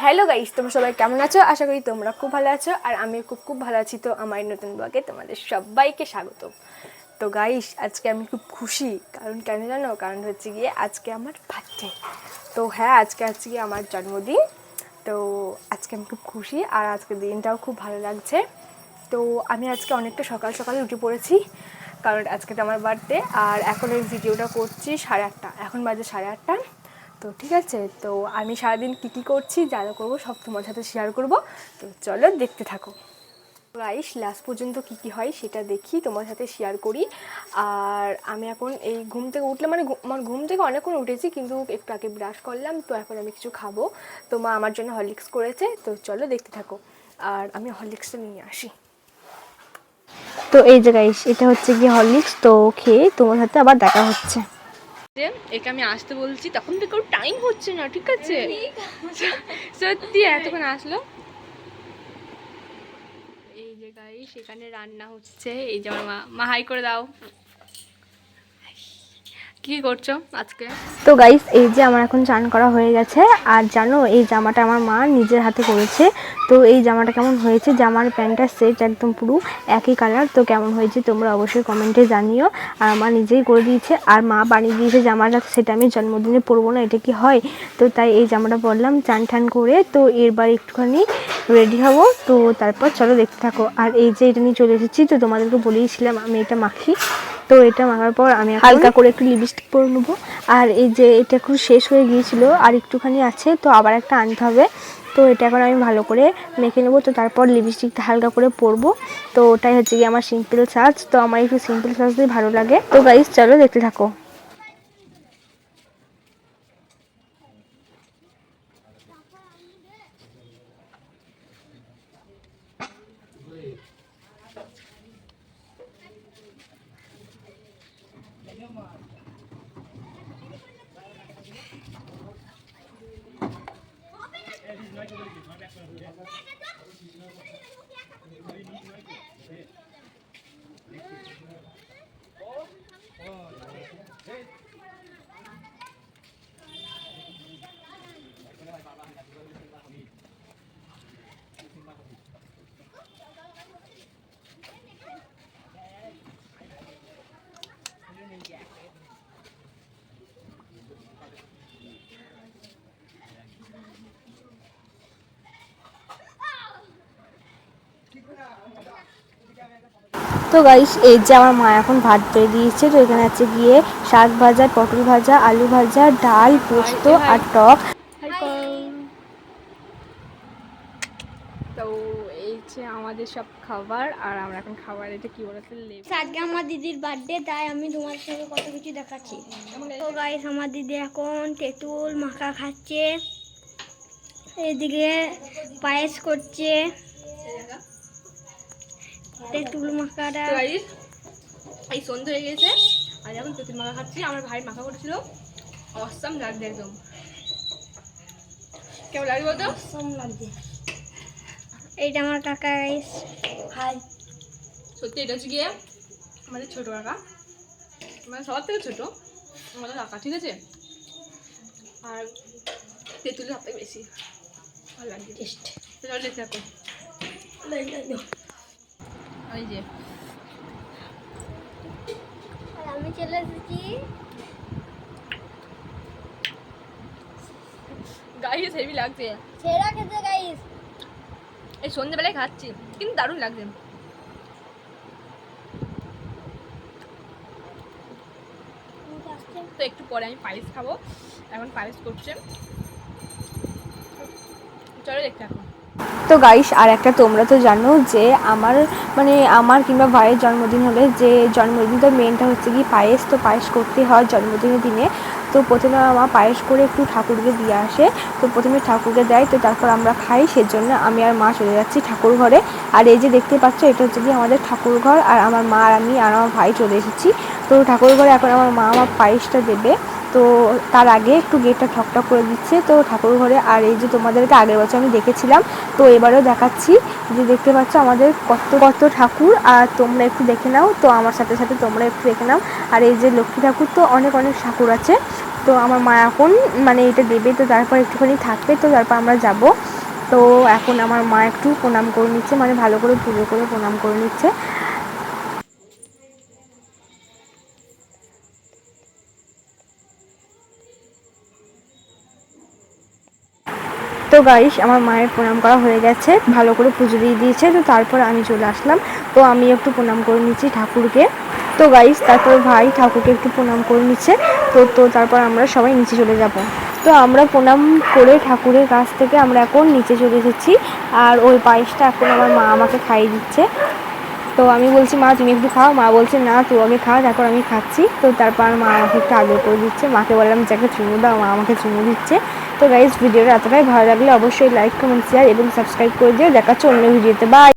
Hello guys, তোমরা সবাই কেমন আছো? আশা করি তোমরা খুব ভালো আছো আর আমি খুব ভালো আছি। তো আমার নতুন ব্লগে তোমাদের সবাইকে স্বাগত। তো গাইস, আজকে আমি খুব খুশি। কারণ কেন জানো? কারণ হচ্ছে গিয়ে আজকে আমার বার্থডে। তো হ্যাঁ, আজকে আমার জন্মদিন। তো আজকে আমি খুব খুশি আর আজকের দিনটাও খুব ভালো লাগছে। তো আমি আজকে অনেকটা সকাল সকালে উঠে পড়েছি, কারণ আজকে তো আমার বার্থডে। আর এখন এই ভিডিওটা করছি 8:30, এখন বাজে 8:30। তো ঠিক আছে, তো আমি সারাদিন কী করছি, যা যা করবো সব তোমার সাথে শেয়ার করব। তো চলো দেখতে থাকো গাইস, লাস্ট পর্যন্ত কী হয় সেটা দেখি, তোমার সাথে শেয়ার করি। আর আমি এখন এই ঘুম থেকে উঠলাম, মানে আমার ঘুম থেকে অনেকক্ষণ উঠেছি, কিন্তু একটু আগে ব্রাশ করলাম। তো এখন আমি কিছু খাবো। তো মা আমার জন্য হরলিক্স করেছে, তো চলো দেখতে থাকো। আর আমি হরলিক্সটা নিয়ে আসি। তো এই যে গাইস, এটা হচ্ছে গিয়ে হরলিক্স। তো খেয়ে তোমার সাথে আবার দেখা হচ্ছে। একে আমি আসতে বলছি, তখন থেকে ওর টাইম হচ্ছে না, ঠিক আছে? সত্যি এতক্ষণ আসলো। এই যে গাইস, সেখানে রান্না হচ্ছে। এই যে আমার মা হাই করে দাও। কি করছো আজকে? তো গাইস, এই যে আমার এখন চান করা হয়ে গেছে। আর জানো, এই জামাটা আমার মা নিজের হাতে করেছে। তো এই জামাটা কেমন হয়েছে? জামার প্যান্টটার সেট একদম পুরো একই কালার। তো কেমন হয়েছে তোমরা অবশ্যই কমেন্টে জানিও। আর মা নিজেই করে দিয়েছে, আর মা বানিয়ে দিয়েছে জামাটা, সেটা আমি জন্মদিনে পরবো না, এটা কি হয়? তো তাই এই জামাটা পরলাম চান ঠান করে। তো এরবার একটুখানি রেডি হবো। তো তারপর চলো দেখতে থাকো। আর এই যে এটা নিয়ে চলে এসেছি, তো তোমাদেরকে বলেইছিলাম আমি এটা মাখি। তো এটা মাখার পর আমি হালকা করে একটু লিপস্টিক পরে নেবো। আর এই যে এটা এখন শেষ হয়ে গিয়েছিল, আর একটুখানি আছে, তো আবার একটা আনতে হবে। তো এটা এখন আমি ভালো করে মেখে নেবো। তো তারপর লিপস্টিকটা হালকা করে পরবো। তো ওটাই হচ্ছে গিয়ে আমার সিম্পল সাজ। তো আমার একটু সিম্পল সাজতেই ভালো লাগে। তো গাইস, চলো দেখতে থাকো। তো গাইস, এই যে আমার মা এখন ভাত বেড়ে দিয়েছে। তো এখানে আছে গিয়ে শাক ভাজা, পটল ভাজা, আলু ভাজা, ডাল, পোস্ত আর টক। তো এই যে আমাদের সব খাবার, আর আমরা এখন খাবার, এটা কি বলতে আজকে আমার দিদির বার্থডে, তাই আমি তোমার সঙ্গে কত কিছু দেখাচ্ছি। তো গাইস, আমার দিদি এখন তেঁতুল মাখা খাচ্ছে, এদিকে পায়েস করছে। তেঁতুল মাখাটা এই সন্ধ্যে হয়ে গেছে, আর এখন তেঁতুল মাখা খাচ্ছি। আমার ভাই মাখা করেছিল, অসাম লাগছে একদম। কেমন লাগছে বলতো? অসাম লাগছে। এইটা আমার কাকা গাইস। হাই। সত্যি এটা হচ্ছে গিয়ে আমাদের ছোট কাকা, মানে সবার থেকে ছোট আমাদের কাকা, ঠিক আছে? আর তেঁতুলের সব থেকে বেশি ভালো লাগছে টেস্ট। চলো দেখতে থাকো। এই যে আমি চলে এসেছি। গাইস, হেভি লাগছে। সেরা খেতে গাইস। এই সন্ধ্যেবেলায় খাচ্ছি, কিন্তু দারুণ লাগছে। তো একটু পরে আমি পায়েস খাবো, এখন পায়েস করছে, চলো দেখতে থাকো। তো গাইস, আর একটা তোমরা তো জানো যে আমার কিংবা ভাইয়ের জন্মদিন হলে যে জন্মদিন, তো মেনটা হচ্ছে কি পায়েস। তো পায়েস করতে হয় জন্মদিনের দিনে। তো প্রথমে আমার পায়েস করে একটু ঠাকুরকে দিয়ে আসে। তো প্রথমে ঠাকুরকে দেয়, তো তারপর আমরা খাই। সেজন্য আমি আর মা চলে যাচ্ছি ঠাকুর ঘরে। আর এই যে দেখতে পাচ্ছ, এটা হচ্ছে কি আমাদের ঠাকুর ঘর। আর আমার মা আর আমি আর আমার ভাই চলে এসেছি। তো ঠাকুর ঘরে এখন আমার মা আমার পায়েসটা দেবে। তো তার আগে একটু গেটটা ঠকঠক করে দিচ্ছে তো ঠাকুর ঘরে। আর এই যে তোমাদেরকে আগের বছর আমি দেখেছিলাম, তো এবারেও দেখাচ্ছি। যে দেখতে পাচ্ছ আমাদের কত কত ঠাকুর, আর তোমরা একটু দেখে নাও। তো আমার সাথে সাথে তোমরা একটু দেখে নাও। আর এই যে লক্ষ্মী ঠাকুর, তো অনেক অনেক ঠাকুর আছে। তো আমার মা এখন এটা দেবে, তো তারপর একটুখানি থাকবে, তো তারপর আমরা যাব। তো এখন আমার মা একটু প্রণাম করে নিচ্ছে, মানে ভালো করে পুজো করে প্রণাম করে নিচ্ছে। তো গাইস আমার মায়ের প্রণাম করা হয়ে গেছে, ভালো করে পুজো দিয়ে দিয়েছে। তো তারপর আমি চলে আসলাম, তো আমি একটু প্রণাম করে নিচ্ছি ঠাকুরকে। তো গাইস তারপর ভাই ঠাকুরকে একটু প্রণাম করে নিচ্ছে। তো তারপর আমরা সবাই নিচে চলে যাব। তো আমরা প্রণাম করে ঠাকুরের কাছ থেকে আমরা এখন নিচে চলে এসেছি। আর ওই পায়েসটা এখন আমার মা আমাকে খাইয়ে দিচ্ছে। তো আমি বলছি মা তুমি একটু খাও, মা বলছে না তুই আগে খা, তারপর আমি খাচ্ছি। তো তারপর মা আমাকে একটু আদর করে দিচ্ছে, মাকে বললাম যে একটা চুমু দাও, মা আমাকে চুমু দিচ্ছে। তো গাইস ভিডিওটা এতটাই ভালো লাগলে অবশ্যই লাইক কমেন্ট শেয়ার এবং সাবস্ক্রাইব করে দিও। দেখা হচ্ছে অন্য ভিডিওতে, বাই।